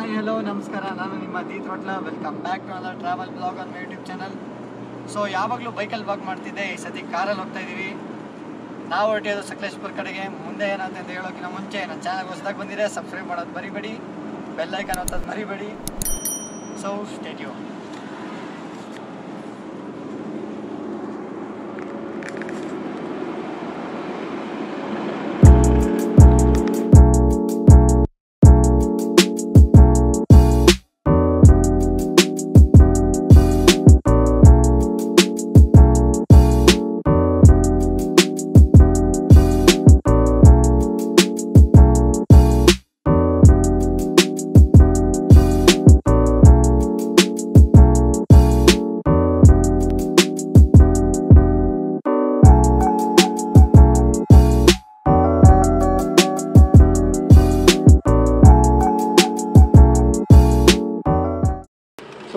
Hi hello ನಮಸ್ಕಾರ, ನಾನು ನಿಮ್ಮ ದೀತ್ ರೋಟ್ಲ. Welcome back to another travel blog on my YouTube channel. So ಯಾವಾಗಲೂ ಬೈಕಲ್ಲಿ ಬ್ಲಾಗ್ ಮಾಡ್ತಿದ್ದೆ, ಈ ಸತಿ ಕಾರಲ್ಲಿ ಹೋಗ್ತಾ ಇದ್ದೀವಿ. ನಾವು ಹೊರಟಿರೋದು ಸಕಲೇಶ್ಪುರ ಕಡೆಗೆ. ಮುಂದೆ ಏನಾಗುತ್ತೆ ಅಂತ ಹೇಳೋಕ್ಕಿಂತ ಮುಂಚೆ ನನ್ನ ಚಾನಲ್ ಹೊಸದಾಗಿ ಬಂದಿದೆ, ಸಬ್ಸ್ಕ್ರೈಬ್ ಮಾಡೋದು ಮರಿಬೇಡಿ, ಬೆಲ್ ಐಕಾನ್ ಒತ್ತೋದು ಮರಿಬೇಡಿ. So stay tune.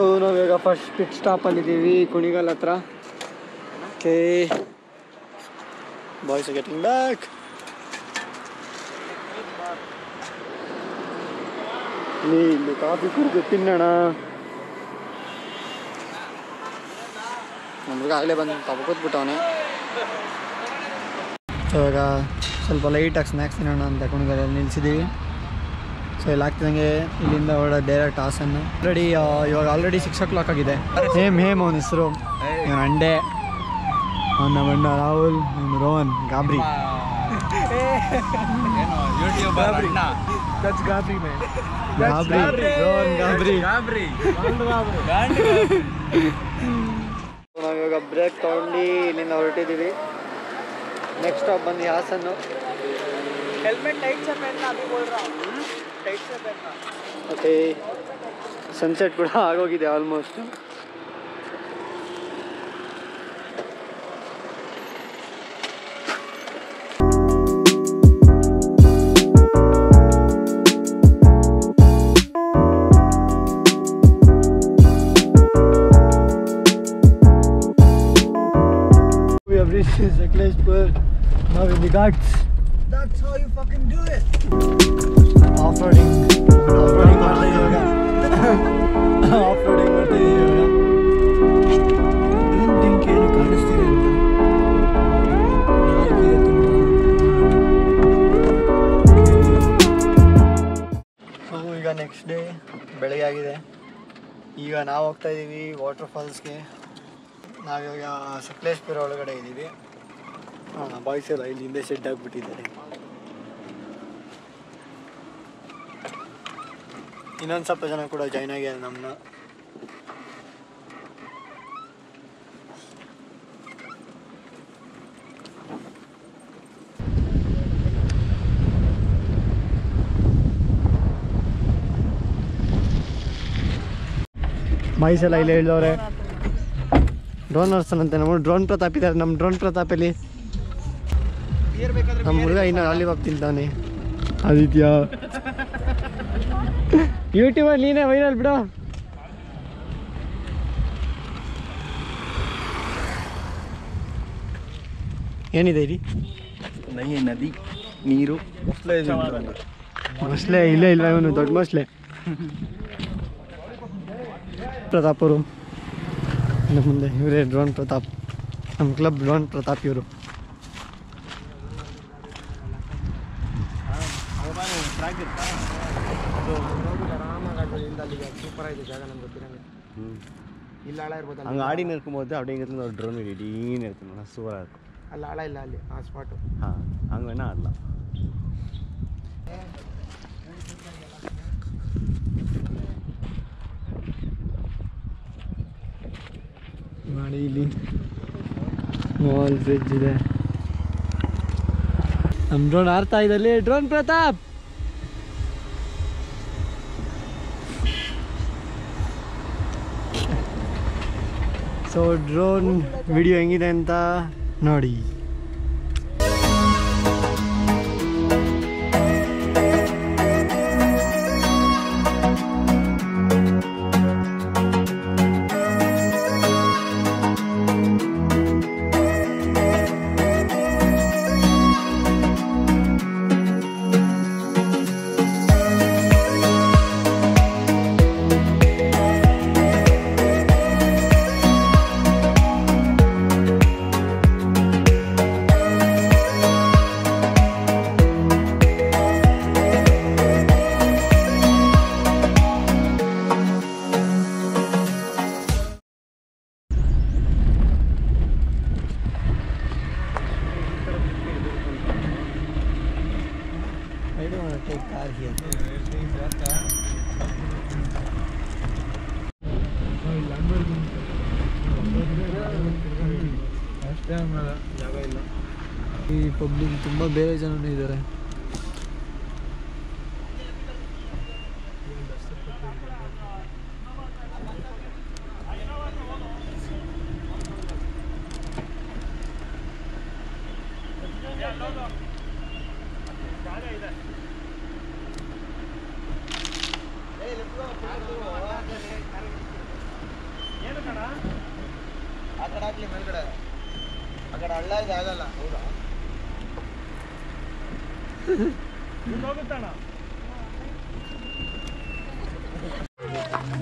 ಸೊ ನಾವೀಗ ಫಸ್ಟ್ ಪಿಟ್ ಸ್ಟಾಪಲ್ಲಿದ್ದೀವಿ, ಕುಣಿಗಲ್ ಹತ್ರ. Okay, boys getting back. ಇಲ್ಲಿ ಕಾಫಿ ಕುಡಿದು ತಿನ್ನೋಣ. ನಮ್ಗೆ ಆಗಲೇ ಬಂದು ಕೂತ್ಬಿಟ್ಟವನೆ. ಸೊ ಇವಾಗ ಸ್ವಲ್ಪ ಲೈಟಾಗಿ ಸ್ನ್ಯಾಕ್ಸ್ ತಿನ್ನೋಣ ಅಂತ ಕುಣಿಗಲಲ್ಲಿ ನಿಲ್ಸಿದ್ದೀವಿ. ಸೊ ಇಲ್ಲಿ ಆಗ್ತಿದಂಗೆ ಇಲ್ಲಿಂದ ಹೊರಡ ಡೈರೆಕ್ಟ್ ಹಾಸನ್ನು. ಇವಾಗ ಆಲ್ರೆಡಿ 6 o'clock ಆಗಿದೆ. ಹೇಮ್ ಅವನ ಹೆಸರು, ಇವನು ಅಂಡೆ, ಅವನ ಬಣ್ಣ ರಾಹುಲ್, ರೋಹನ್, ಗಾಬ್ರಿ. ನಾವಿವಾಗ ಬ್ರೇಕ್ ತಗೊಂಡು ಇಲ್ಲಿಂದ ಹೊರಟಿದ್ದೀವಿ. ನೆಕ್ಸ್ಟ್ ಸ್ಟಾಪ್ ಬಂದು ಹಾಸನ್ನು. ಹೆಲ್ಮೆಟ್ ಟೈಟ್ से पहनना, अभी बोल रहा हूँ, टाइट से पहनना. ಓಕೆ, ಸನ್ಸೆಟ್ ಕೂಡ ಆಗೋಗಿದೆ almost. We have reached Sakleshpur. Now in the ghats. That's how you fucking do it. Off-roading ಮಾಡ್ತಾ ಇವಾಗ. ಆಫ್-ರೋಡಿಂಗ್ ಮಾಡ್ತಾ ಇದ್ದೀವಿ ಇವಾಗ. ಏನು ಕಾಣಿಸ್ತಿದೆ ಅಂತ ಸೊ ಈಗ ನೆಕ್ಸ್ಟ್ ಡೇ ಬೆಳಗ್ಗೆ ಆಗಿದೆ. ಈಗ ನಾವು ಹೋಗ್ತಾ ಇದ್ದೀವಿ ವಾಟರ್ ಫಾಲ್ಸ್ಗೆ. ನಾವಿವಾಗ ಸಕಲೇಶ್ಪುರ ಒಳಗಡೆ ಇದ್ದೀವಿ. ಬಾಯ್ಸ್ ಎಲ್ಲ ಇಲ್ಲಿ ಹಿಂದೆ ಸೆಟ್ ಆಗಿಬಿಟ್ಟಿದ್ದಾರೆ. ಇನ್ನೊಂದು ಸ್ವಲ್ಪ ಜನ ಕೂಡ ಜಾಯ್ನ್ ಆಗ್ಯಾರ ನಮ್ಮನ್ನ. ಬಾಯ್ಸ್ ಎಲ್ಲ ಇಲ್ಲೇ ಹೇಳಿದವ್ರೆ. ಡ್ರೋನ್ ನರ್ಸನಂತೆ ನಮ್ಮ ಡ್ರೋನ್ ಪ್ರತಾಪ್ ಇದ್ದಾರೆ. ನಮ್ಮ ಡ್ರೋನ್ ಪ್ರತಾಪಲ್ಲಿ ನಮ್ಮ ಹುಡುಗ ಇನ್ನು ಲಾಲಿಪಾಪ್ ತಿಂತಾನೆ. ಆದಿತ್ಯ ಯೂಟ್ಯೂಬಲ್ಲಿ ನೀನೇ ವೈರಲ್ ಬಿಡು. ಏನಿದೆ ಇಲ್ಲಿ? ನದಿ, ನೀರು, ಮೊಸಳೆ ಇಲ್ಲೇ ಇಲ್ಲ, ಇವನು ದೊಡ್ಡ ಮೊಸಳೆ. ಪ್ರತಾಪ್ ಅವರು ನಮ್ಮ ಮುಂದೆ ಇವರೇ ಡ್ರೋನ್ ಪ್ರತಾಪ್, ನಮ್ಮ ಕ್ಲಬ್ ಡ್ರೋನ್ ಪ್ರತಾಪ್ ಇವರು. ಸೂಪರ್ ಆಗಿದೆ ಜಾಗ, ನಮ್ಗೆ ಗೊತ್ತಿರಂಗೆ. ಇಲ್ಲಿ ಆಳ ಇರ್ಬೋದು, ಹಂಗೆ ಆಡಿ ನಿರ್ಕೊಂಬೋದು. ಅಡಿ ಹಿಂಗೆ ಡ್ರೋನ್ ಇಡೀನ್ ಇರ್ತೀನಿ, ಸೂಪರ್ ಆಗುತ್ತೆ. ಅಲ್ಲಿ ಆಳ ಇಲ್ಲ, ಅಲ್ಲಿ ಆ ಸ್ಪಾಟು. ಹಾಂ, ಹಂಗೇನ ಅಲ್ಲ ಮಾಡಿ. ಇಲ್ಲಿ ಮಾಲ್ ಬ್ರಿಡ್ಜ್ ಇದೆ. ನಮ್ಮ ಡ್ರೋನ್ ಆರ್ತಾ ಇದ್ದಲ್ಲಿ drone Pratap. So drone video ಹೆಂಗಿದೆ ಅಂತ ನೋಡಿ. ಈ ಪಬ್ಲಿಕ್ ತುಂಬ ಬೇರೆ ಜನನೂ ಇದ್ದಾರೆ.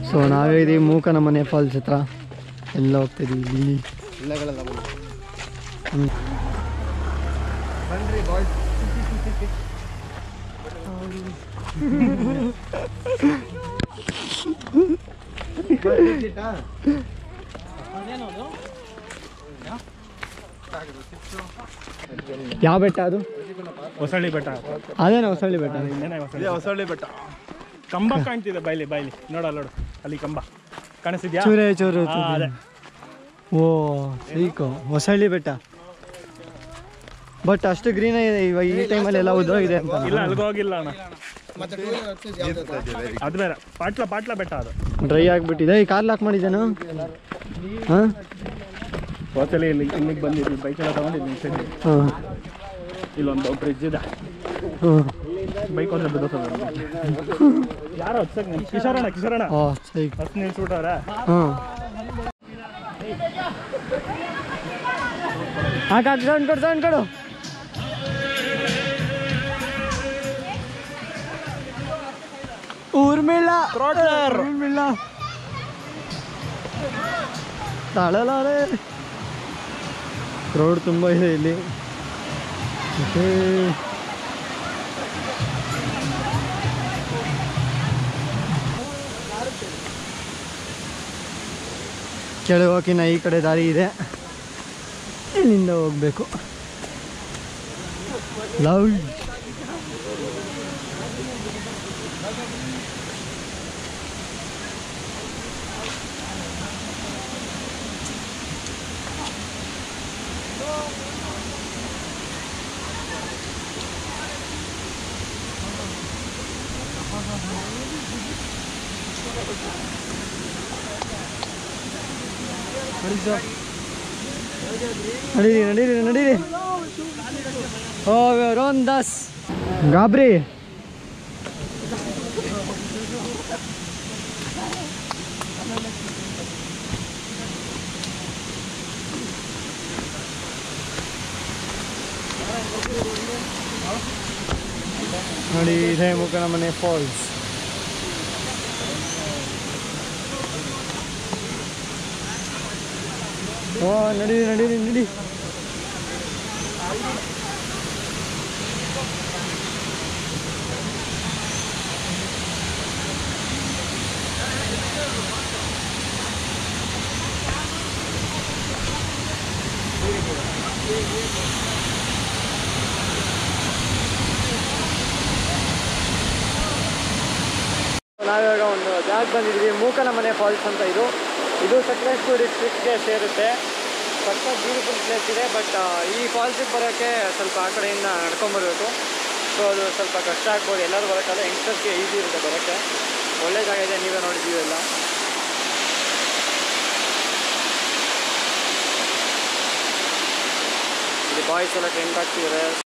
ಸೊ ನಾವೇ ಇದೀವಿ ಮೂಕನ ಮನೆ ಫಾಲ್ಸ್ ಹತ್ರ. ಎಲ್ಲ ಹೋಗ್ತಿದ್ದೀವಿ ಇಲ್ಲಿ. ಬನ್ರಿ ಬಾಯ್ಸ್. ಯಾವ ಬೆಟ್ಟ ಅದು? ಹೊಸಳ್ಳಿ ಬೆಟ್ಟ. ಅದೇನಾ ಹೊಸಳ್ಳಿ ಬೆಟ್ಟ? ಹೊಸಳ್ಳಿ ಬೆಟ್ಟ. ಕಂಬ ಕಾಣ್ತಿದೆ ಬೈಲಿ ನೋಡು ಅಲ್ಲಿ ಕಂಬ ಕಾಣಿಸ್ತಿದ್ಯಾ? ಚೂರು. ಓ ಸೀಕೋ ಹೊಸಳ್ಳಿ ಬೆಟ್ಟ. ಬಟ್ ಅಷ್ಟು ಗ್ರೀನ್ ಇದೆ ಇವಾಗ ಈ ಟೈಮಲ್ಲಿ ಎಲ್ಲ ಉದ್ದೋಗಿದೆ ಅಂತ. ಇಲ್ಲ ಅಲ್ಗೋಗಿಲ್ಲ ಅಣ್ಣ, ಅದು ಬೇರೆ ಪಾಟ್ಲ ಬೆಟ್ಟ. ಅದು ಡ್ರೈ ಆಗಿಬಿಟ್ಟಿದೆ. ಈ ಕಾರ್ ಲಾಕ್ ಮಾಡಿದ್ದೇನು? ಹಾಂ ಹೋಟೆಲ್ ಇಲ್ಲಿಗೆ ಬಂದಿದ್ವಿ, ಬೈಕೆಲ್ಲ ತಗೊಂಡಿದ್ವಿ. ಹಾಂ ಇಲ್ಲೊಂದು ಬ್ರಿಡ್ಜ್ ಇದೆ, ಬೈಕ್ ಹೋದ್ರೆ ಬಿಡೋಸಲ್ಲ. ಯಾರೋ ಹಚ್ಚಕ್ ಕಿಶೋರಣ ಹತ್ತು ನಿಲ್ಸ್ಬಿಟ್ಟವ್ರೆ. ಹಾಂ ಹಾಕಿ ಸೌಂಡ್ ಕೊಡು. ಊರ್ಮಿಳ ತಾಳಲಾರೆ. ರೋಡ್ ತುಂಬ ಇದೆ ಇಲ್ಲಿ. ಕೆಳಗೋಕಿನ ಈ ಕಡೆ ದಾರಿ ಇದೆ, ಇಲ್ಲಿಂದ ಹೋಗ್ಬೇಕು. ಲವ್ ನಡೀರಿ. ಓ ರೋನ್ ದಾಸ್ ಗಾಬ್ರಿ. ನೋಡಿ ಇದೆ ಮೂಕನ ಮನೆ ಫಾಲ್ಸ್. ಓ ನಡೀರಿ. ನಾವಿವಾಗ ಒಂದು ಜಾಗ ಬಂದಿದ್ವಿ, ಮೂಕನ ಮನೆ ಫಾಲ್ಸ್ ಅಂತ. ಇದು ಸಕಲೇಶ್ಪುರ ಡಿಸ್ಟ್ರಿಕ್ಟ್ಗೆ ಸೇರುತ್ತೆ. ಸಖತ್ ಬ್ಯೂಟಿಫುಲ್ ಪ್ಲೇಸ್ ಇದೆ. ಬಟ್ ಈ ಫಾಲ್ಸಿಗೆ ಬರೋಕ್ಕೆ ಸ್ವಲ್ಪ ಆ ಕಡೆಯಿಂದ ನಡ್ಕೊಂಬರ್ಬೇಕು. ಸೊ ಅದು ಸ್ವಲ್ಪ ಕಷ್ಟ ಆಗ್ಬೋದು. ಎಲ್ಲರೂ ಬರೋಕ್ಕಲ್ಲ, ಯಂಗ್ಸ್ಟರ್ಸ್ಗೆ ಈಸಿ ಇರುತ್ತೆ ಬರೋಕ್ಕೆ. ಒಳ್ಳೆ ಜಾಗ ಇದೆ, ನೀವೇ ನೋಡಿದ್ದೀವಿ ಎಲ್ಲ. ಇಲ್ಲಿ ಬಾಯ್ಸ್ ಎಲ್ಲ ಟೆಂಟ್ ಹಾಕ್ತಿದ್ದಾರೆ.